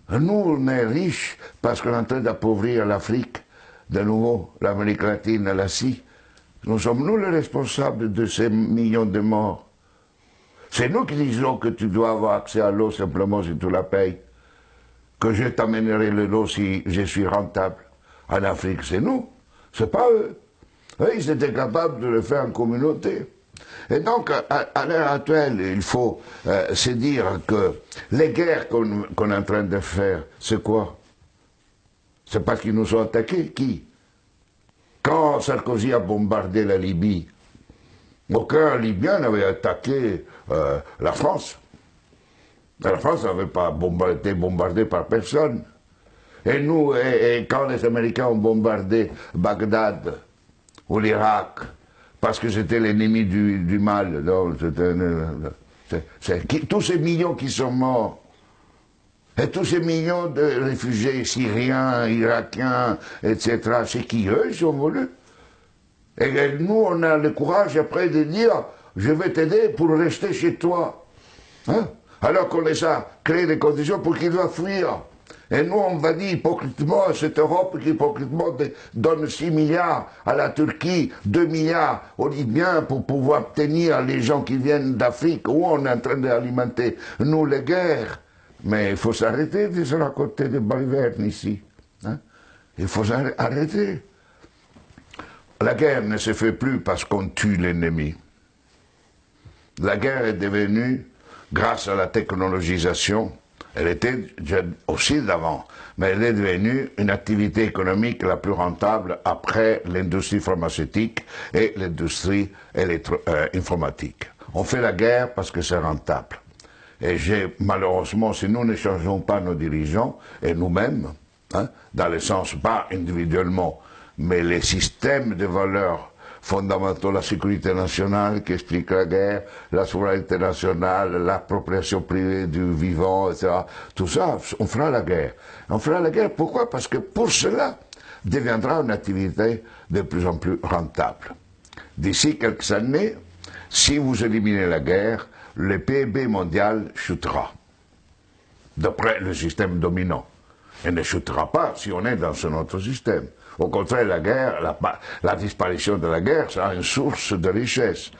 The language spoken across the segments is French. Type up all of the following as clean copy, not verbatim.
Nous, on est riches parce qu'on est en train d'appauvrir l'Afrique, de nouveau, l'Amérique latine, l'Asie. Nous sommes nous les responsables de ces millions de morts. C'est nous qui disons que tu dois avoir accès à l'eau simplement si tu la payes. Que je t'amènerai l'eau si je suis rentable. En Afrique, c'est nous, c'est pas eux. Eux, ils étaient capables de le faire en communauté. Et donc, à l'heure actuelle, il faut se dire que les guerres qu'on est en train de faire, c'est quoi? C'est parce qu'ils nous ont attaqués. Qui? Quand Sarkozy a bombardé la Libye, aucun Libyen n'avait attaqué la France. La France n'avait pas été bombardée par personne. Et nous, quand les Américains ont bombardé Bagdad ou l'Irak, parce que c'était l'ennemi du mal, tous ces millions qui sont morts, et tous ces millions de réfugiés syriens, irakiens, etc., c'est qui eux, ils ont voulu. Et nous, on a le courage après de dire, je vais t'aider pour rester chez toi. Hein? Alors qu'on les a créé les conditions pour qu'ils doivent fuir. Et nous, on va dire hypocritement à cette Europe qui hypocritement donne 6 milliards à la Turquie, 2 milliards aux Libyens pour pouvoir tenir les gens qui viennent d'Afrique, où on est en train d'alimenter, nous, les guerres. Mais il faut s'arrêter de se raconter des balivernes ici. Hein? Il faut arrêter. La guerre ne se fait plus parce qu'on tue l'ennemi. La guerre est devenue, grâce à la technologisation, elle était aussi d'avant, mais elle est devenue une activité économique la plus rentable après l'industrie pharmaceutique et l'industrie informatique. On fait la guerre parce que c'est rentable. Et malheureusement, si nous ne changeons pas nos dirigeants, et nous-mêmes, hein, dans le sens, pas individuellement, mais les systèmes de valeurs fondamentaux, la sécurité nationale qui explique la guerre, la souveraineté nationale, l'appropriation privée du vivant, etc. Tout ça, on fera la guerre. On fera la guerre, pourquoi? Parce que pour cela, deviendra une activité de plus en plus rentable. D'ici quelques années, si vous éliminez la guerre, le PIB mondial chutera, d'après le système dominant. Elle ne chutera pas si on est dans un autre système. Au contraire, la guerre, la disparition de la guerre sera une source de richesse.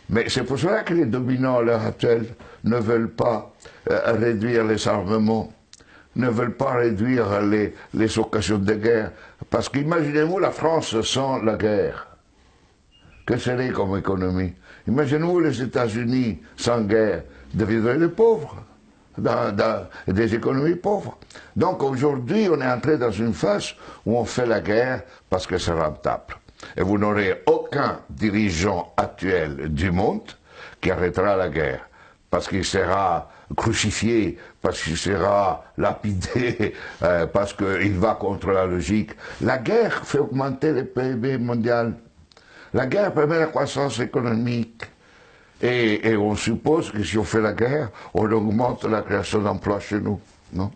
Mais c'est pour cela que les dominants à l'heure actuelle ne veulent pas réduire les armements, ne veulent pas réduire les occasions de guerre. Parce qu'imaginez-vous la France sans la guerre. Que serait comme économie? Imaginez-vous les États-Unis sans guerre, deviendraient des pauvres. Des économies pauvres. Donc aujourd'hui, on est entré dans une phase où on fait la guerre parce que c'est rentable. Et vous n'aurez aucun dirigeant actuel du monde qui arrêtera la guerre, parce qu'il sera crucifié, parce qu'il sera lapidé, parce qu'il va contre la logique. La guerre fait augmenter le PIB mondial. La guerre permet la croissance économique. Et on suppose que si on fait la guerre, on augmente la création d'emplois chez nous, non?